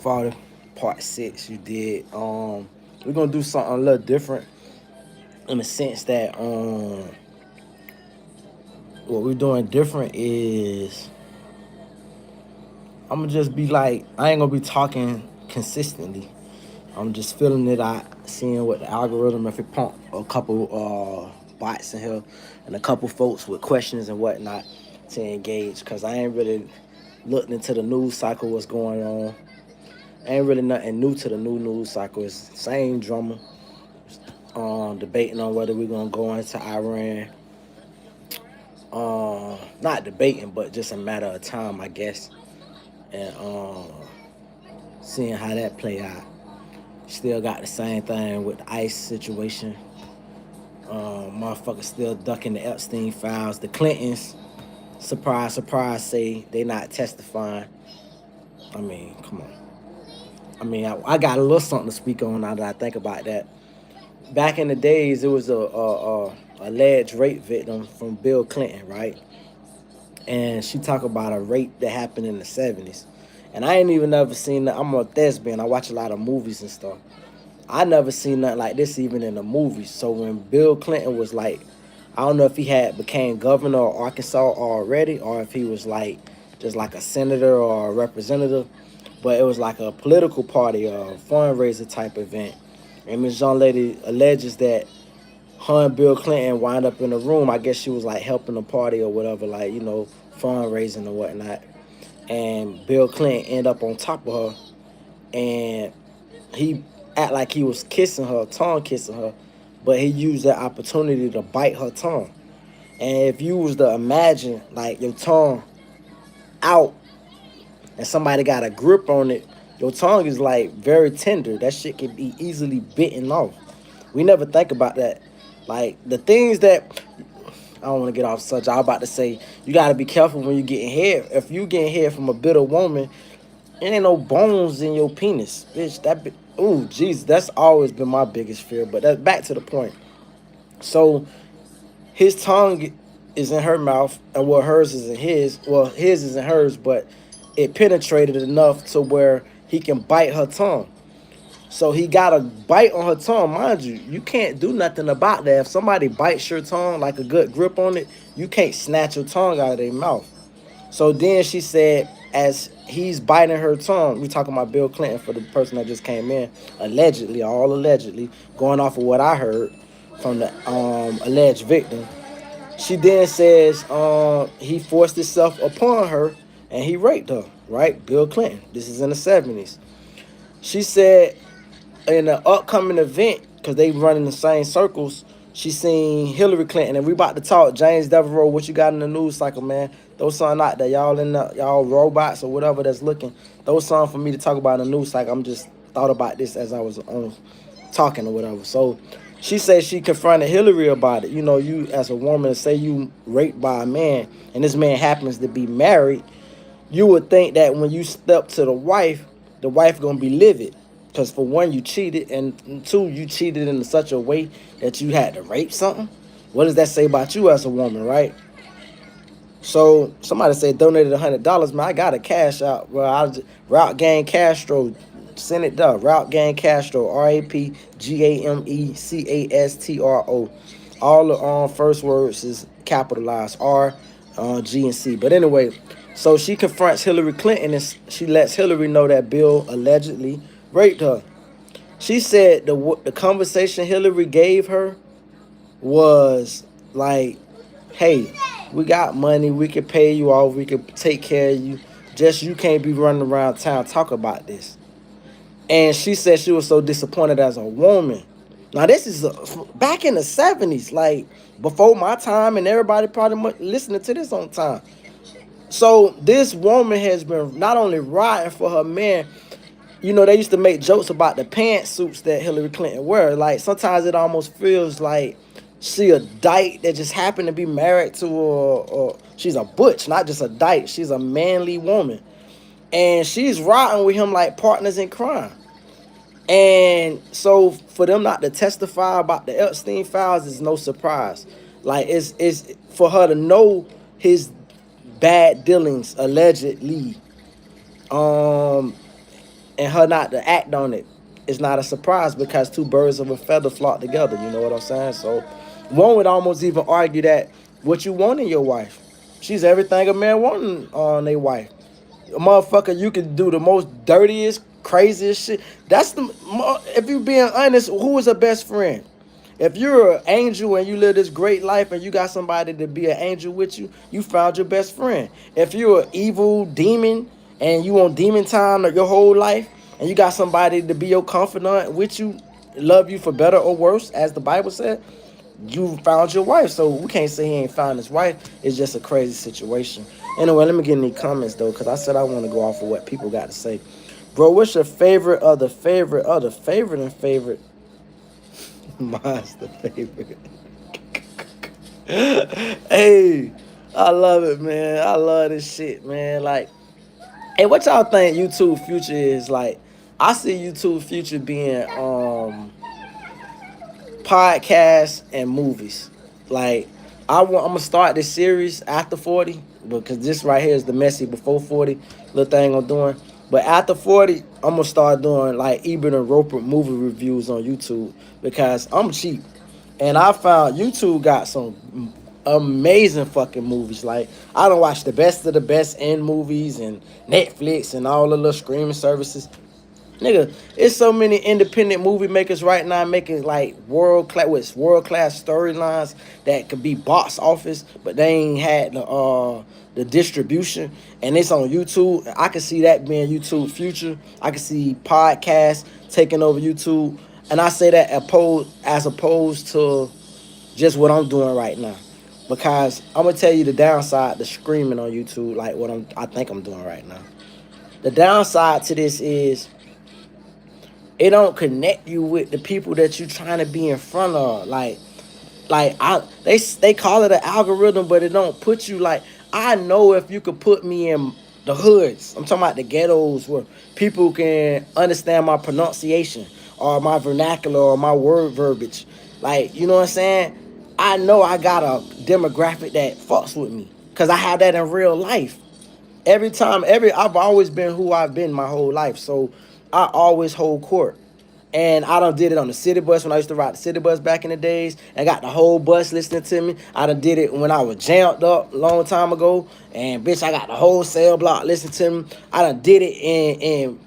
Father, part six. You did. We're gonna do something a little different in the sense that what we're doing different is I'm gonna just be like I ain't gonna be talking consistently. I'm just feeling it out, seeing what the algorithm if it pump a couple bots in here and a couple folks with questions and whatnot to engage because I ain't really looked into the news cycle, what's going on. Ain't really nothing new to the new news cycle. It's the same drama. Debating on whether we're gonna go into Iran. Not debating, but just a matter of time, I guess. And seeing how that play out. Still got the same thing with the ICE situation. Motherfuckers still ducking the Epstein files. The Clintons, surprise, surprise, say they not testifying. I mean, come on. I got a little something to speak on now that I think about that. Back in the days, it was a alleged rape victim from Bill Clinton, right? And she talked about a rape that happened in the 70s. And I ain't even never seen that. I'm a thespian. I watch a lot of movies and stuff. I never seen nothing like this even in the movies. So when Bill Clinton was like, I don't know if he had became governor of Arkansas already or if he was like just like a senator or a representative, but it was like a political party or a fundraiser type event. And Miss Young Lady alleges that her and Bill Clinton wind up in a room. I guess she was like helping the party or whatever, like, fundraising or whatnot. And Bill Clinton end up on top of her and he act like he was kissing her, tongue kissing her, but he used that opportunity to bite her tongue. And if you was to imagine like your tongue out and somebody got a grip on it, your tongue is like very tender. That shit can be easily bitten off. We never think about that. Like the things that I don't want to get off such. I was about to say you got to be careful when you getting head. If you getting head from a bitter woman, it ain't no bones in your penis, bitch. Ooh, Jesus, that's always been my biggest fear. But that's back to the point. So his tongue is in her mouth, and what hers is in his. Well, his is in hers, but it penetrated enough to where he can bite her tongue. So he got a bite on her tongue, mind you. You can't do nothing about that. If somebody bites your tongue, like a good grip on it, you can't snatch your tongue out of their mouth. So then she said, as he's biting her tongue, we talking about Bill Clinton for the person that just came in, allegedly, all allegedly, going off of what I heard from the alleged victim. She then says he forced himself upon her and he raped her, right? Bill Clinton. This is in the 70s. She said in an upcoming event, because they run in the same circles, she seen Hillary Clinton, and we about to talk James Devereaux. What you got in the news cycle, man? Those something out there, y'all robots or whatever that's looking. Those something for me to talk about in the news cycle. I'm just thought about this as I was on talking or whatever. So she said she confronted Hillary about it. You as a woman, say you raped by a man, and this man happens to be married, you would think that when you step to the wife gonna be livid. Because for one, you cheated, and two, you cheated in such a way that you had to rape something. What does that say about you as a woman, right? So somebody said donated $100. Man, I got a cash out. Well, Route Gang Castro, send it up. Route Gang Castro, RAPGAMECASTRO. All the first words is capitalized R, G, and C. But anyway, so she confronts Hillary Clinton and she lets Hillary know that Bill allegedly raped her. She said the conversation Hillary gave her was like, hey, we got money, we can pay you off, we can take care of you. Just you can't be running around town talk about this. And she said she was so disappointed as a woman. Now this is back in the 70s, like before my time, and everybody probably listening to this on time. So this woman has been not only riding for her man. They used to make jokes about the pantsuits that Hillary Clinton wear. Like sometimes it almost feels like she a dyke that just happened to be married to she's a butch, not just a dyke. She's a manly woman, and she's riding with him like partners in crime. And so for them not to testify about the Epstein files is no surprise. Like it's for her to know his bad dealings allegedly. and her not to act on it, it's not a surprise because two birds of a feather flock together. You know what I'm saying? So one would almost even argue that what you want in your wife, she's everything a man wanting on their wife. A motherfucker, you can do the most dirtiest, craziest shit. That's the if you being honest, who is a best friend? If you're an angel and you live this great life and you got somebody to be an angel with you, you found your best friend. If you're an evil demon and you on demon time your whole life and you got somebody to be your confidant with you, love you for better or worse, as the Bible said, you found your wife. So we can't say he ain't found his wife. It's just a crazy situation. Anyway, let me get in the comments though, because I said I want to go off of what people got to say. Bro, what's your favorite of the favorite of the favorite and favorite? Mine's the favorite. Hey, I love it, man. I love this shit, man. Like, hey, what y'all think YouTube future is? Like, I see YouTube future being podcasts and movies. Like, I'm gonna start this series after 40 because this right here is the messy before 40 little thing I'm doing. But after 40, I'm gonna start doing like Ebert and Roper movie reviews on YouTube because I'm cheap. And I found YouTube got some amazing fucking movies. Like, I don't watch the best of the best in movies and Netflix and all the little streaming services. Nigga, it's so many independent movie makers right now making like world class storylines that could be box office, but they ain't had the distribution, and it's on YouTube. I can see that being YouTube future. I can see podcasts taking over YouTube, and I say that as opposed to just what I'm doing right now, because I'm gonna tell you the downside to screaming on YouTube like what I think I'm doing right now. The downside to this is it don't connect you with the people that you trying to be in front of. They call it an algorithm, but it don't put you like. I know if you could put me in the hoods, I'm talking about the ghettos where people can understand my pronunciation or my vernacular or my word verbiage. Like, you know what I'm saying? I know I got a demographic that fucks with me because I have that in real life. I've always been who I've been my whole life, so I always hold court. And I done did it on the city bus when I used to ride the city bus back in the days. And got the whole bus listening to me. I done did it when I was jammed up a long time ago. And bitch, I got the whole cell block listening to me. I done did it in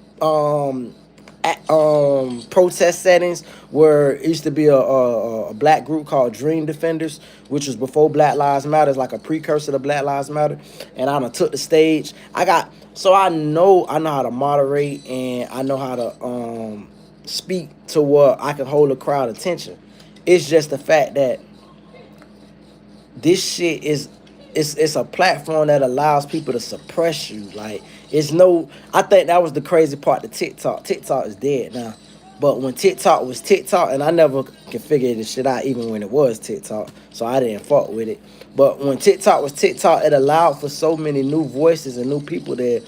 protest settings where it used to be a black group called Dream Defenders, which was before Black Lives Matter. It's like a precursor to Black Lives Matter. And I done took the stage. So I know how to moderate, and I know how to speak to where I can hold a crowd attention. It's just the fact that this shit is it's a platform that allows people to suppress you. Like, I think that was the crazy part to TikTok. TikTok is dead now. But when TikTok was TikTok, and I never could figure this shit out even when it was TikTok, so I didn't fuck with it. But when TikTok was TikTok, it allowed for so many new voices and new people to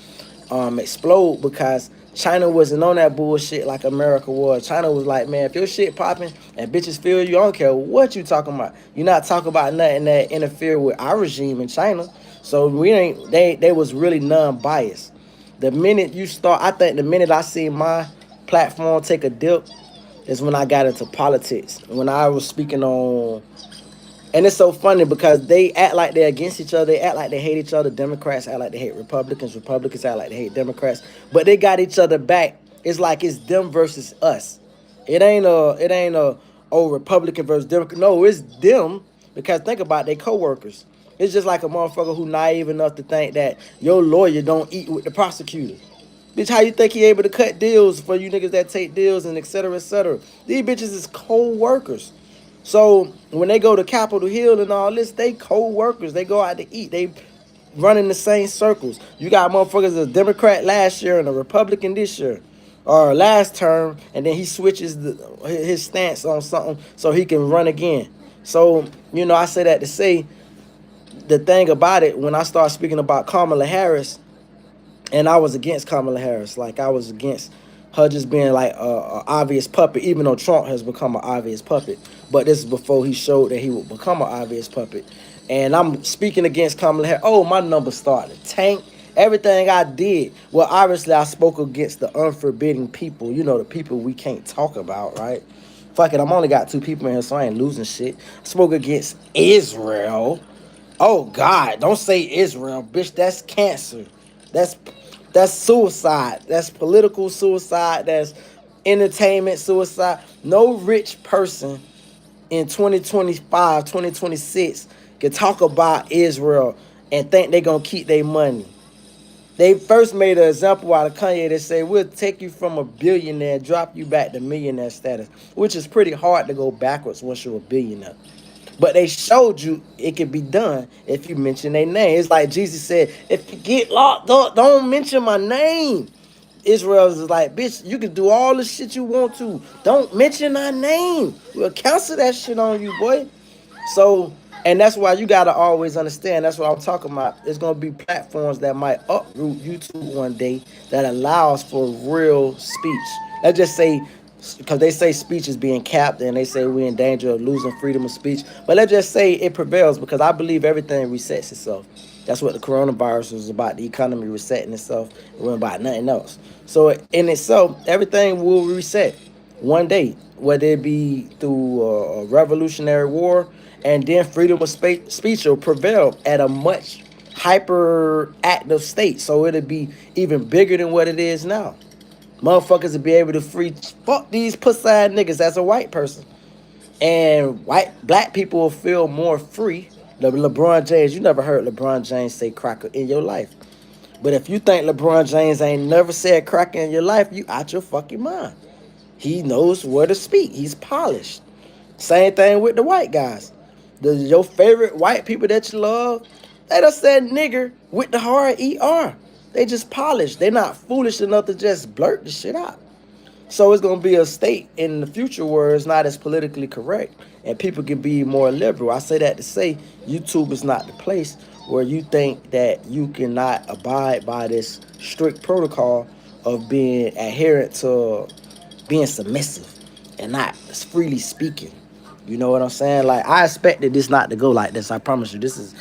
explode because China wasn't on that bullshit like America was. China was like, man, if your shit popping and bitches feel you, I don't care what you talking about. You're not talking about nothing that interfere with our regime in China. So they was really non-biased. I think the minute I see my platform take a dip is when I got into politics. When I was speaking on, and it's so funny because they act like they're against each other. They act like they hate each other. Democrats act like they hate Republicans. Republicans act like they hate Democrats. But they got each other back. It's like it's them versus us. It ain't a Republican versus Democrat. No, it's them, because think about it, they co-workers. It's just like a motherfucker who naive enough to think that your lawyer don't eat with the prosecutor. Bitch, how you think he able to cut deals for you niggas that take deals and et cetera, et cetera? These bitches is co-workers. So when they go to Capitol Hill and all this, they co-workers. They go out to eat. They run in the same circles. You got motherfuckers a Democrat last year and a Republican this year, or last term, and then he switches his stance on something so he can run again. So, I say that to say the thing about it, when I start speaking about Kamala Harris, and I was against Kamala Harris, like I was against her just being like a obvious puppet, even though Trump has become an obvious puppet. But this is before he showed that he would become an obvious puppet. And I'm speaking against Kamala Harris. Oh, my numbers started to tank. Everything I did, well, obviously I spoke against the unforbidding people. You know, the people we can't talk about, right? Fuck it, I'm only got 2 people in here, so I ain't losing shit. I spoke against Israel. Oh God, don't say Israel, bitch. That's cancer. That's that's suicide. That's political suicide. That's entertainment suicide. No rich person in 2025, 2026 can talk about Israel and think they're gonna keep their money. They first made an example out of Kanye. They say we'll take you from a billionaire, drop you back to millionaire status, which is pretty hard to go backwards once you're a billionaire. But they showed you it can be done if you mention their name. It's like Jesus said, if you get locked up, don't mention my name. Israel is like, bitch, you can do all the shit you want to. Don't mention our name. We'll cancel that shit on you, boy. So, and that's why you gotta always understand. That's what I'm talking about. There's gonna be platforms that might uproot YouTube one day that allows for real speech. Let's just say, because they say speech is being capped, and they say we're in danger of losing freedom of speech. But let's just say it prevails, because I believe everything resets itself. That's what the coronavirus was about. The economy resetting itself. It wasn't about nothing else. So in itself, everything will reset one day, whether it be through a revolutionary war, and then freedom of speech will prevail at a much hyper active state. So it'll be even bigger than what it is now. Motherfuckers will be able to free fuck these pussy ass niggas as a white person. And black people will feel more free. LeBron James, you never heard LeBron James say cracker in your life. But if you think LeBron James ain't never said cracker in your life, you out your fucking mind. He knows where to speak. He's polished. Same thing with the white guys. Your favorite white people that you love, they done said nigger with the hard ER. They just polished. They're not foolish enough to just blurt the shit out. So it's going to be a state in the future where it's not as politically correct and people can be more liberal. I say that to say YouTube is not the place where you think that you cannot abide by this strict protocol of being adherent to being submissive and not freely speaking. You know what I'm saying? Like, I expected this not to go like this. I promise you. This is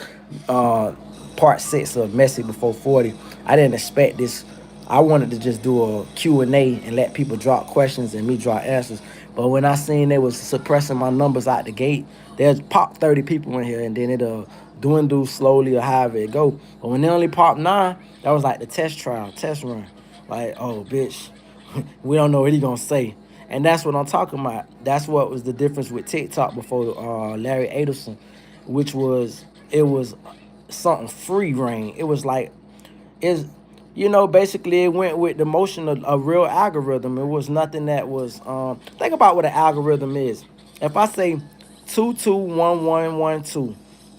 part 6 of Messy Before 40. I didn't expect this. I wanted to just do a Q&A and let people drop questions and me drop answers. But when I seen they was suppressing my numbers out the gate, there's pop 30 people in here, and then it'll dwindle slowly or however it go. But when they only pop 9, that was like the test run. Like, oh, bitch, we don't know what he gonna say. And that's what I'm talking about. That's what was the difference with TikTok before Larry Adelson, which was, it was something free reign. It was like, is, you know, basically it went with the motion of a real algorithm. It was nothing that was, think about what an algorithm is. If I say 221112,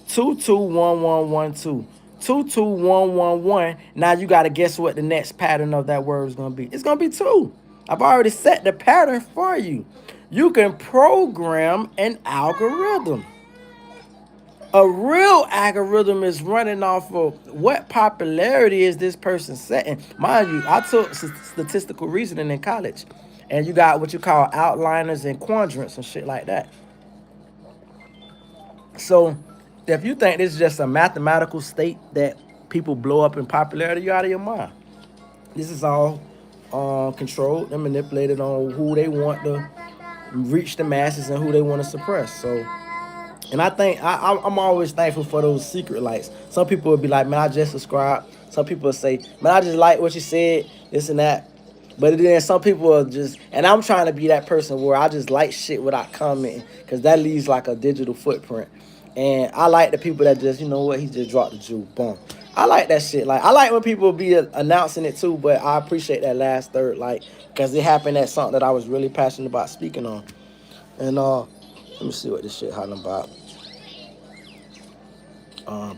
221112, 22111, now you got to guess what the next pattern of that word is going to be. It's going to be 2. I've already set the pattern for you. You can program an algorithm. A real algorithm is running off of what popularity is this person setting. Mind you, I took statistical reasoning in college, and you got what you call outliners and quadrants and shit like that. So if you think this is just a mathematical state that people blow up in popularity, you're out of your mind. This is all controlled and manipulated on who they want to reach the masses and who they want to suppress. So, and I think I'm always thankful for those secret likes. Some people will be like, man, I just subscribed. Some people will say, man, I just like what you said, this and that. But then some people are just, and I'm trying to be that person where I just like shit without commenting, because that leaves like a digital footprint. And I like the people that just, you know what, he just dropped the jewel, boom. I like that shit. Like, I like when people be announcing it too, but I appreciate that last third, like, because it happened at something that I was really passionate about speaking on. And let me see what this shit hollering about.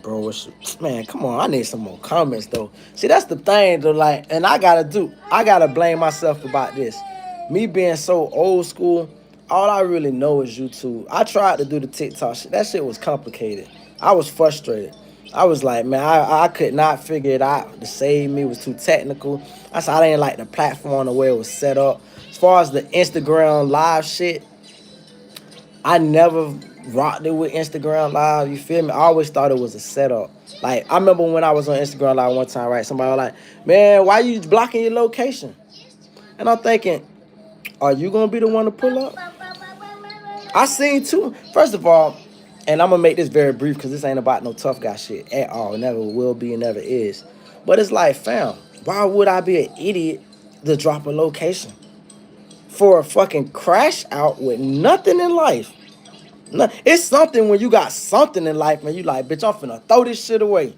Bro, man, come on, I need some more comments though. See, that's the thing though, like, and I gotta blame myself about this. Me being so old school, all I really know is YouTube. I tried to do the TikTok shit. That shit was complicated. I was frustrated. I was like, man, I could not figure it out. To save me was too technical. I said I didn't like the platform, the way it was set up. As far as the Instagram live shit, I never rocked it with Instagram Live. You feel me? I always thought it was a setup. Like I remember when I was on Instagram Live one time, right? Somebody was like, "Man, why you blocking your location?" And I'm thinking, are you gonna be the one to pull up? I seen too. First of all, and I'm gonna make this very brief because this ain't about no tough guy shit at all. It never will be and never is. But it's like, fam, why would I be an idiot to drop a location for a fucking crash out with nothing in life? No, it's something when you got something in life, man. You like, bitch, I'm finna throw this shit away.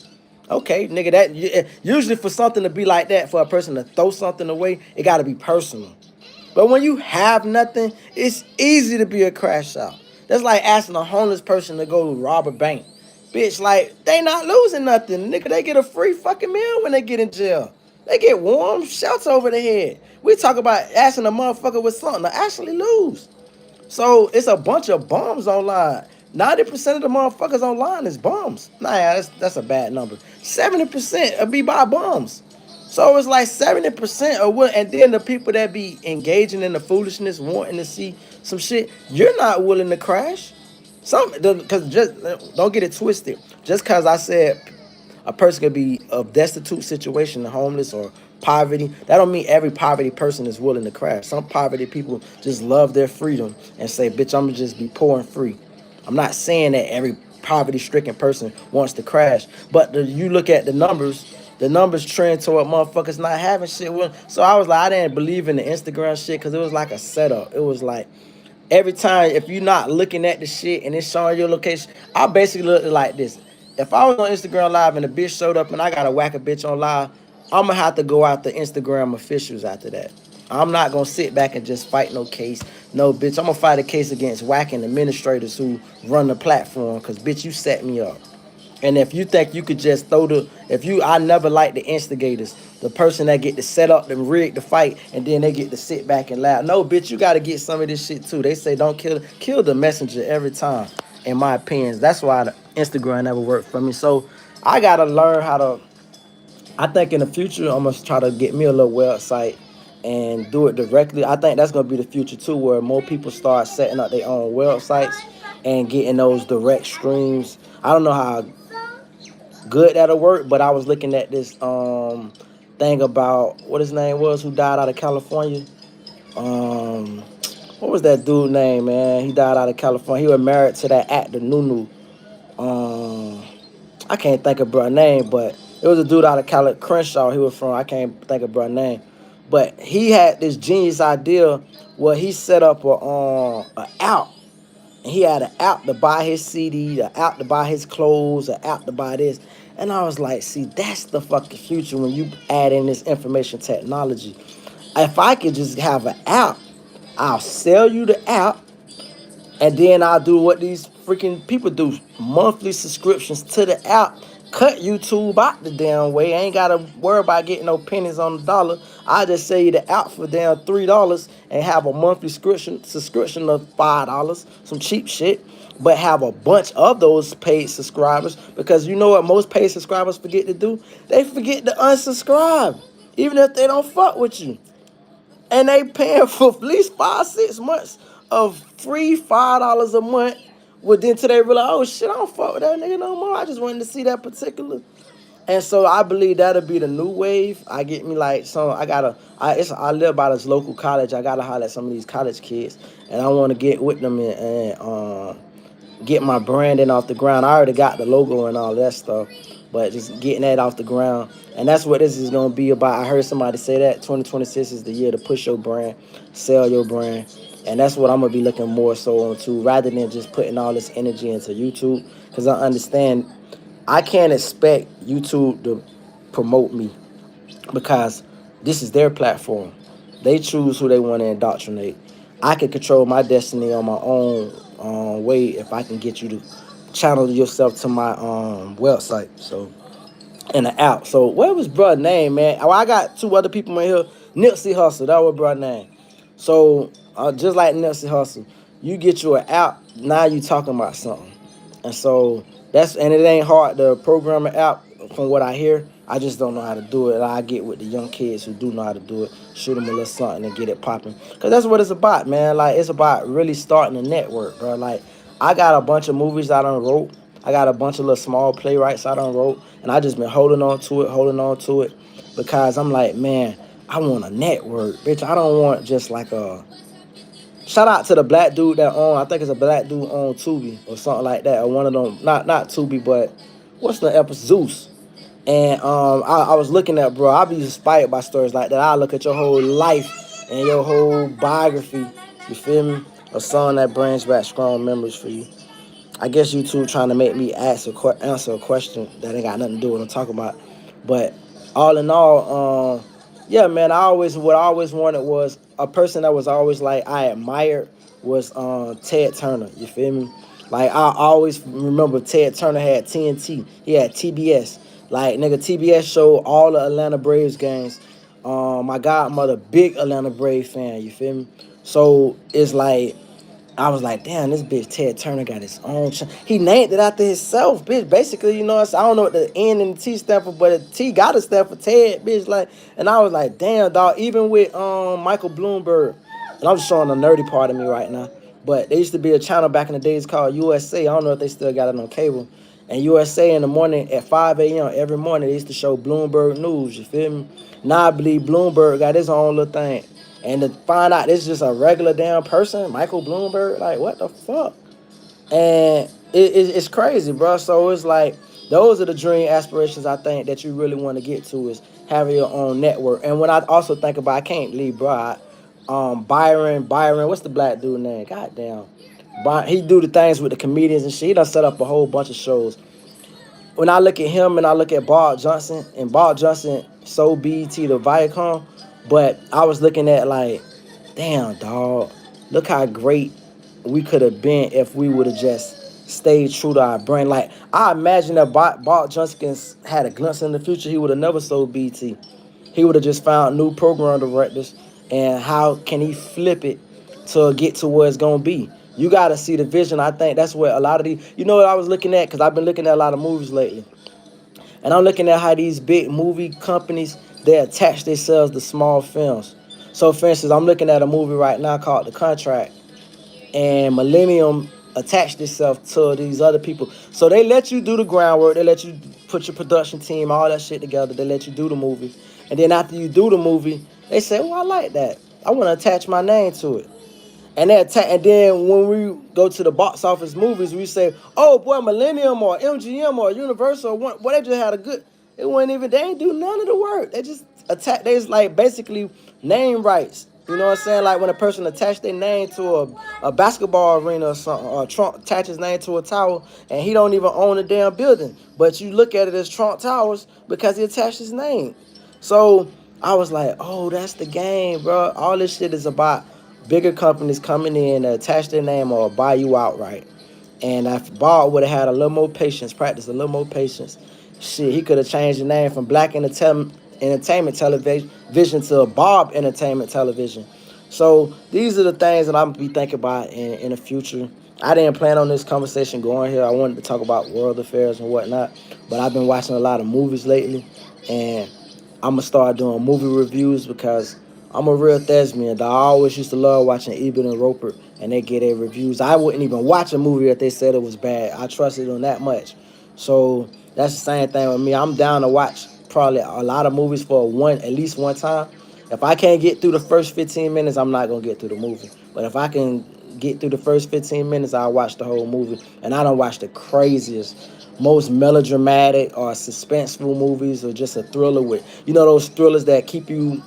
Okay, nigga, usually for something to be like that, for a person to throw something away, it gotta be personal. But when you have nothing, it's easy to be a crash out. That's like asking a homeless person to go rob a bank. Bitch, like, they not losing nothing. Nigga, they get a free fucking meal when they get in jail. They get warm shelter over their head. We talk about asking a motherfucker with something to actually lose. So it's a bunch of bums online. 90% of the motherfuckers online is bums. Nah, that's a bad number. 70% will be by bums. So it's like 70% of what, and then the people that be engaging in the foolishness, wanting to see some shit, you're not willing to crash. Because just don't get it twisted. Just because I said a person could be a destitute situation, homeless or poverty, that don't mean every poverty person is willing to crash. Some poverty people just love their freedom and say, bitch, I'm gonna just be poor and free. I'm not saying that every poverty-stricken person wants to crash, but you look at the numbers trend toward motherfuckers not having shit. So I was like, I didn't believe in the Instagram shit because it was like a setup. It was like every time, if you're not looking at the shit and it's showing your location, I basically look like this. If I was on Instagram Live and a bitch showed up and I gotta whack a bitch on live, I'm gonna have to go out the Instagram officials after that. I'm not gonna sit back and just fight no case. No, bitch, I'm gonna fight a case against whacking administrators who run the platform because, bitch, you set me up. And if you think you could just I never like the instigators, the person that get to set up and rig the fight, and then they get to sit back and laugh. No, bitch, you got to get some of this shit too. They say don't kill the messenger every time. In my opinion, that's why the Instagram never worked for me. So I gotta learn how to. I think in the future I'm gonna try to get me a little website and do it directly. I think that's gonna be the future too, where more people start setting up their own websites and getting those direct streams. I don't know how good that'll work. But I was looking at this thing about what his name was who died out of California. Um, what was that dude name, man? He died out of California. He was married to that actor Nunu. Um, I can't think of bro name, but it was a dude out of Crenshaw. He was from I can't think of bro name, but he had this genius idea where he set up a app, and he had an app to buy his CD, an app to buy his clothes, an app to buy this. And I was like, see, that's the fucking future when you add in this information technology. If I could just have an app, I'll sell you the app, and then I'll do what these freaking people do, monthly subscriptions to the app. Cut YouTube out the damn way. I ain't gotta worry about getting no pennies on the dollar. I just sell you the app for damn $3 and have a monthly subscription of $5, some cheap shit. But have a bunch of those paid subscribers, because you know what most paid subscribers forget to do? They forget to unsubscribe, even if they don't fuck with you. And they paying for at least 5 6 months of free $5 a month. Well, then today realize, oh shit, I don't fuck with that nigga no more. I just wanted to see that particular. And so I believe that'll be the new wave. I get me like some. I live by this local college. I gotta holler at some of these college kids, and I want to get with them and get my branding off the ground. I already got the logo and all that stuff, but just getting that off the ground. And that's what this is going to be about. I heard somebody say that 2026 is the year to push your brand, sell your brand. And that's what I'm going to be looking more so on to, rather than just putting all this energy into YouTube. Because I understand I can't expect YouTube to promote me, because this is their platform. They choose who they want to indoctrinate. I can control my destiny on my own way if I can get you to channel yourself to my website. So and the app. So what was bruh name, man? Oh, I got two other people in here. Nipsey Hussle, that was bruh name. So just like Nipsey Hussle, you get you an app, now you talking about something. And so and it ain't hard to program an app from what I hear. I just don't know how to do it. I get with the young kids who do know how to do it, shoot them a little something and get it popping. Because that's what it's about, man. Like, it's about really starting a network, bro. Like, I got a bunch of movies I done wrote. I got a bunch of little small playwrights I done wrote, and I just been holding on to it, because I'm like, man, I want a network, bitch. I don't want just like a. Shout out to the black dude that own. I think it's a black dude on Tubi or something like that, or one of them. Not Tubi, but what's the episode? Zeus. And I was looking at, bro, I be inspired by stories like that. I look at your whole life and your whole biography. You feel me? A song that brings back strong memories for you. I guess you two trying to make me answer a question that ain't got nothing to do with what I'm talking about. But all in all, yeah, man, what I always wanted was a person that was always like I admired was Ted Turner. You feel me? Like I always remember Ted Turner had TNT. He had TBS. Like nigga, TBS showed all the Atlanta Braves games. My godmother, big Atlanta Brave fan. You feel me? So it's like I was like, damn, this bitch Ted Turner got his own. He named it after himself, bitch. Basically, you know, I don't know what the N and the T stand for, but the T got to stand for Ted, bitch. Like, and I was like, damn, dog. Even with Michael Bloomberg, and I'm just showing the nerdy part of me right now. But there used to be a channel back in the days called USA. I don't know if they still got it on cable. And USA in the morning at 5 a.m. every morning, they used to show Bloomberg News. You feel me? Now I believe Bloomberg got his own little thing. And to find out this is just a regular damn person, Michael Bloomberg, like what the fuck? And it's crazy, bro. So it's like those are the dream aspirations I think that you really want to get to is having your own network. And when I also think about, I can't leave, bro. Byron, what's the black dude name? Goddamn, he do the things with the comedians and shit. He done set up a whole bunch of shows. When I look at him and I look at Bob Johnson, and Bob Johnson sold BET to Viacom, but I was looking at like, damn, dog, look how great we could have been if we would have just stayed true to our brand. Like, I imagine that Bob Johnson had a glimpse in the future, he would have never sold BT. He would have just found new program directors, and how can he flip it to get to where it's gonna be. You gotta see the vision. I think that's where a lot of these. You know what I was looking at? Because I've been looking at a lot of movies lately, and I'm looking at how these big movie companies they attach themselves to small films. So, for instance, I'm looking at a movie right now called The Contract, and Millennium attached itself to these other people. So they let you do the groundwork. They let you put your production team, all that shit together. They let you do the movie, and then after you do the movie, they say, "Well, I like that. I want to attach my name to it." And then when we go to the box office movies, we say, "Oh boy, Millennium or MGM or Universal, boy, they just had a good." It wasn't even. They ain't do none of the work. They just attack. They just like basically name rights. You know what I'm saying? Like when a person attach their name to a basketball arena or something, or Trump attach his name to a tower, and he don't even own the damn building, but you look at it as Trump Towers because he attached his name. So I was like, oh, that's the game, bro. All this shit is about bigger companies coming in to attach their name or buy you outright. And if Bob would have had a little more patience, practiced a little more patience, shit, he could have changed the name from Black Entertainment Television to Bob Entertainment Television. So these are the things that I'm gonna be thinking about in the future. I didn't plan on this conversation going here. I wanted to talk about world affairs and whatnot, but I've been watching a lot of movies lately, and I'm gonna start doing movie reviews because I'm a real thespian. Dog. I always used to love watching Ebert and Roper, and they get their reviews. I wouldn't even watch a movie if they said it was bad. I trusted them that much. So that's the same thing with me. I'm down to watch probably a lot of movies for at least one time. If I can't get through the first 15 minutes, I'm not gonna get through the movie. But if I can get through the first 15 minutes, I'll watch the whole movie. And I don't watch the craziest, most melodramatic or suspenseful movies, or just a thriller with, those thrillers that keep you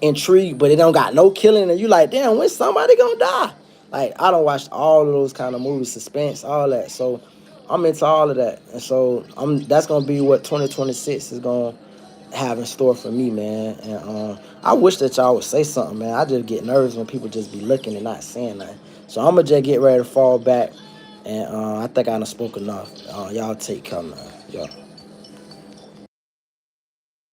intrigued, but it don't got no killing, and you like, damn, when somebody gonna die? Like, I don't watch all of those kind of movies, suspense, all that. So I'm into all of that, and so that's gonna be what 2026 is gonna have in store for me, man. And I wish that y'all would say something, man. I just get nervous when people just be looking and not saying nothing. So I'm gonna just get ready to fall back, and I think I done spoke enough. Y'all take care, man. Yeah.